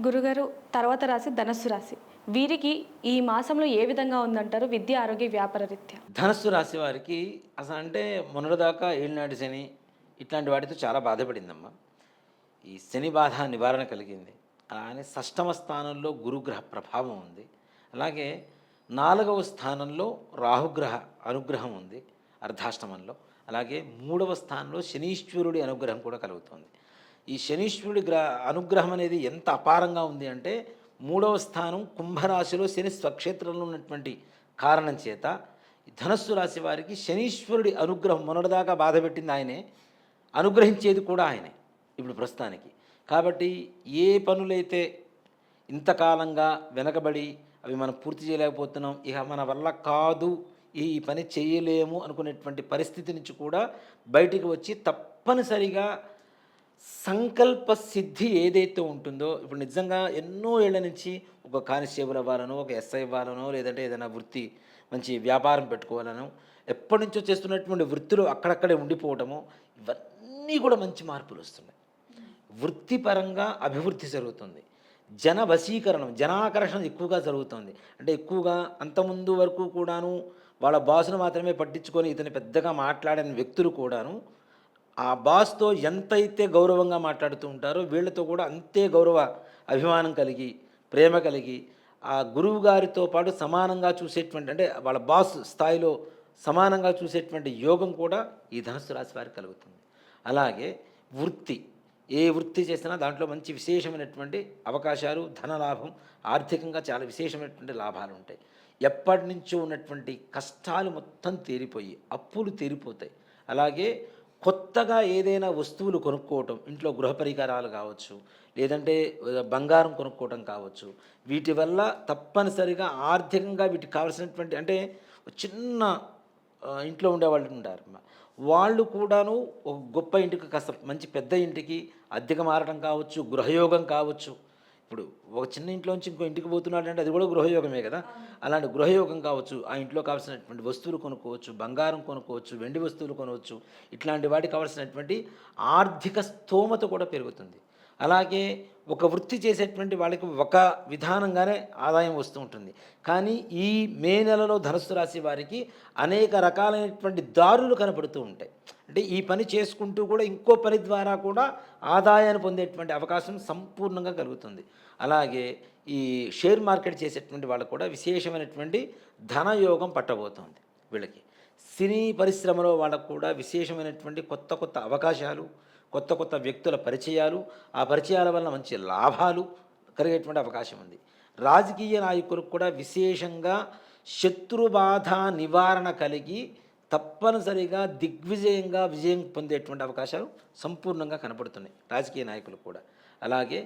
గురుగారు, తర్వాత రాశి ధనస్సు రాశి. వీరికి ఈ మాసంలో ఏ విధంగా ఉందంటారు విద్య, ఆరోగ్య, వ్యాపార రీత్యా? ధనస్సు రాశి వారికి అసలంటే మొన్నటిదాకా ఏలినాటి శని ఇట్లాంటి వాటితో చాలా బాధపడిందమ్మా. ఈ శని బాధ నివారణ కలిగింది. అలానే షష్టమ స్థానంలో గురుగ్రహ ప్రభావం ఉంది. అలాగే 4వ స్థానంలో రాహుగ్రహ అనుగ్రహం ఉంది అర్ధాష్టమంలో. అలాగే 3వ స్థానంలో శనీశ్వరుడి అనుగ్రహం కూడా కలుగుతుంది. ఈ శనీశ్వరుడి అనుగ్రహం అనేది ఎంత అపారంగా ఉంది అంటే 3వ స్థానం కుంభరాశిలో శని స్వక్షేత్రంలో ఉన్నటువంటి కారణం చేత ఈ ధనస్సు రాశి వారికి శనీశ్వరుడి అనుగ్రహం మొన్నటిదాకా బాధపెట్టింది ఆయనే, అనుగ్రహించేది కూడా ఆయనే ఇప్పుడు ప్రస్తుతానికి. కాబట్టి ఏ పనులైతే ఇంతకాలంగా వెనకబడి అవి మనం పూర్తి చేయలేకపోతున్నాం, ఇక మన వల్ల కాదు, ఈ పని చేయలేము అనుకునేటువంటి పరిస్థితి నుంచి కూడా బయటికి వచ్చి తప్పనిసరిగా సంకల్ప సిద్ధి ఏదైతే ఉంటుందో, ఇప్పుడు నిజంగా ఎన్నో ఏళ్ల నుంచి ఒక కానిస్టేబుల్ అవ్వాలనో, ఒక ఎస్ఐ అవ్వాలనో, లేదంటే ఏదైనా వృత్తి మంచి వ్యాపారం పెట్టుకోవాలనో, ఎప్పటి నుంచో చేస్తున్నటువంటి వృత్తులు అక్కడక్కడే ఉండిపోవటము, ఇవన్నీ కూడా మంచి మార్పులు వస్తున్నాయి. వృత్తిపరంగా అభివృద్ధి జరుగుతుంది. జన వశీకరణం, జనాకర్షణ ఎక్కువగా జరుగుతుంది. అంటే ఎక్కువగా అంతకుముందు వరకు కూడాను వాళ్ళ బాసును మాత్రమే పట్టించుకొని ఇతను పెద్దగా మాట్లాడని వ్యక్తులు కూడాను ఆ బాస్‌తో ఎంతైతే గౌరవంగా మాట్లాడుతూ ఉంటారో వీళ్ళతో కూడా అంతే గౌరవ అభిమానం కలిగి, ప్రేమ కలిగి, ఆ గురువు గారితో పాటు సమానంగా చూసేటువంటి, అంటే వాళ్ళ బాస్ స్థాయిలో సమానంగా చూసేటువంటి యోగం కూడా ఈ ధనుస్సు రాశి వారికి కలుగుతుంది. అలాగే వృత్తి, ఏ వృత్తి చేసినా దాంట్లో మంచి విశేషమైనటువంటి అవకాశాలు, ధనలాభం, ఆర్థికంగా చాలా విశేషమైనటువంటి లాభాలు ఉంటాయి. ఎప్పటినుంచో ఉన్నటువంటి కష్టాలు మొత్తం తీరిపోయి అప్పులు తీరిపోతాయి. అలాగే కొత్తగా ఏదైనా వస్తువులు కొనుక్కోవటం, ఇంట్లో గృహ పరికరాలు కావచ్చు, లేదంటే బంగారం కొనుక్కోవటం కావచ్చు, వీటి వల్ల తప్పనిసరిగా ఆర్థికంగా వీటికి కావాల్సినటువంటి, అంటే చిన్న ఇంట్లో ఉండేవాళ్ళు ఉంటారు, వాళ్ళు కూడాను ఒక గొప్ప ఇంటికి కాస్త మంచి పెద్ద ఇంటికి అద్దెకు మారడం కావచ్చు, గృహయోగం కావచ్చు. ఇప్పుడు ఒక చిన్న ఇంట్లోంచి ఇంకో ఇంటికి పోతున్నాడు అంటే అది కూడా గృహయోగమే కదా. అలాంటి గృహయోగం కావచ్చు, ఆ ఇంట్లో కావాల్సినటువంటి వస్తువులు కొనుక్కోవచ్చు, బంగారం కొనుక్కోవచ్చు, వెండి వస్తువులు కొనవచ్చు. ఇట్లాంటి వాటికి కావాల్సినటువంటి ఆర్థిక స్తోమత కూడా పెరుగుతుంది. అలాగే ఒక వృత్తి చేసేటువంటి వాళ్ళకి ఒక విధానంగానే ఆదాయం వస్తూ ఉంటుంది. కానీ ఈ మే నెలలో ధనుస్సు రాశి వారికి అనేక రకాలైనటువంటి దారులు కనపడుతూ ఉంటాయి. అంటే ఈ పని చేసుకుంటూ కూడా ఇంకో పని ద్వారా కూడా ఆదాయాన్ని పొందేటువంటి అవకాశం సంపూర్ణంగా కలుగుతుంది. అలాగే ఈ షేర్ మార్కెట్ చేసేటువంటి వాళ్ళకు కూడా విశేషమైనటువంటి ధనయోగం పట్టబోతోంది వీళ్ళకి. సినీ పరిశ్రమలో వాళ్ళకు కూడా విశేషమైనటువంటి కొత్త కొత్త అవకాశాలు, కొత్త కొత్త వ్యక్తుల పరిచయాలు, ఆ పరిచయాల వల్ల మంచి లాభాలు కలిగేటువంటి అవకాశం ఉంది. రాజకీయ నాయకులకు కూడా విశేషంగా శత్రుబాధ నివారణ కలిగి తప్పనిసరిగా దిగ్విజయంగా విజయం పొందేటువంటి అవకాశాలు సంపూర్ణంగా కనపడుతున్నాయి రాజకీయ నాయకులు కూడా. అలాగే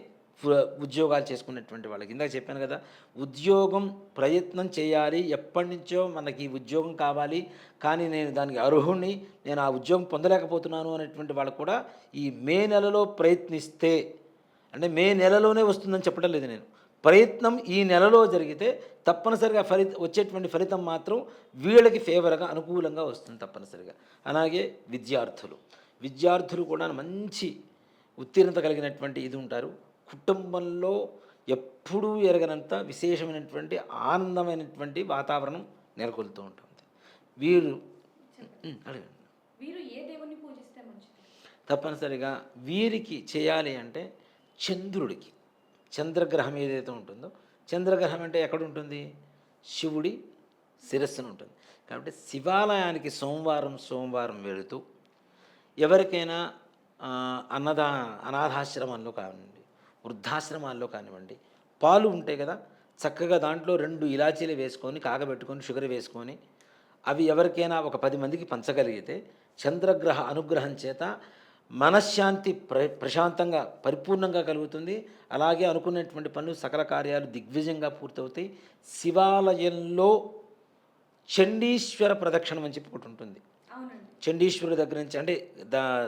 ఉద్యోగాలు చేసుకునేటువంటి వాళ్ళకి ఇందాక చెప్పాను కదా, ఉద్యోగం ప్రయత్నం చేయాలి, ఎప్పటి నుంచో మనకి ఉద్యోగం కావాలి, కానీ నేను దానికి అర్హుణ్ణి, నేను ఆ ఉద్యోగం పొందలేకపోతున్నాను అనేటువంటి వాళ్ళకు కూడా ఈ మే నెలలో ప్రయత్నిస్తే, అంటే మే నెలలోనే వస్తుందని చెప్పడం లేదు నేను, ప్రయత్నం ఈ నెలలో జరిగితే తప్పనిసరిగా వచ్చేటువంటి ఫలితం మాత్రం వీళ్ళకి ఫేవర్గా అనుకూలంగా వస్తుంది తప్పనిసరిగా. అలాగే విద్యార్థులు కూడా మంచి ఉత్తీర్ణత కలిగినటువంటి ఇది ఉంటారు. కుటుంబంలో ఎప్పుడూ ఎరగనంత విశేషమైనటువంటి ఆనందమైనటువంటి వాతావరణం నెలకొల్తూ ఉంటుంది. వీరు అడగండి. వీరు ఏ దేవుణ్ణి పూజిస్తే మంచిది? తప్పనిసరిగా వీరికి చేయాలి అంటే చంద్రుడికి, చంద్రగ్రహం ఏదైతే ఉంటుందో, చంద్రగ్రహం అంటే ఎక్కడ ఉంటుంది? శివుడి శిరస్సును ఉంటుంది. కాబట్టి శివాలయానికి సోమవారం వెళుతూ ఎవరికైనా అనాథాశ్రమంలో కానివ్వండి, వృద్ధాశ్రమాల్లో కానివ్వండి, పాలు ఉంటాయి కదా, చక్కగా దాంట్లో 2 ఇలాచీలు వేసుకొని కాగబెట్టుకొని షుగర్ వేసుకొని అవి ఎవరికైనా ఒక 10 మందికి పంచగలిగితే చంద్రగ్రహ అనుగ్రహం చేత మనశ్శాంతి ప్రశాంతంగా పరిపూర్ణంగా కలుగుతుంది. అలాగే అనుకున్నటువంటి పనులు సకల కార్యాలు దిగ్విజయంగా పూర్తవుతాయి. శివాలయంలో చండీశ్వర ప్రదక్షిణం అని చెప్పి ఒకటి ఉంటుంది. చండీశ్వరుడి దగ్గర నుంచి, అంటే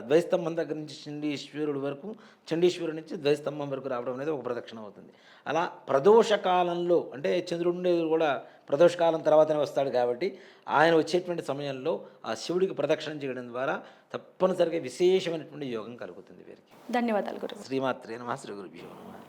ద్వైస్తంభం దగ్గర నుంచి చండీశ్వరుడి వరకు, చండీశ్వరుడి నుంచి ద్వైస్తంభం వరకు రావడం అనేది ఒక ప్రదక్షిణ అవుతుంది. అలా ప్రదోషకాలంలో, అంటే చంద్రుడి కూడా ప్రదోషకాలం తర్వాతనే వస్తాడు కాబట్టి ఆయన వచ్చేటువంటి సమయంలో ఆ శివుడికి ప్రదక్షిణ చేయడం ద్వారా తప్పనిసరిగా విశేషమైనటువంటి యోగం కలుగుతుంది వీరికి. ధన్యవాదాలు గురు. శ్రీమాత్రే నమః. శ్రీ గురుభ్యో నమః.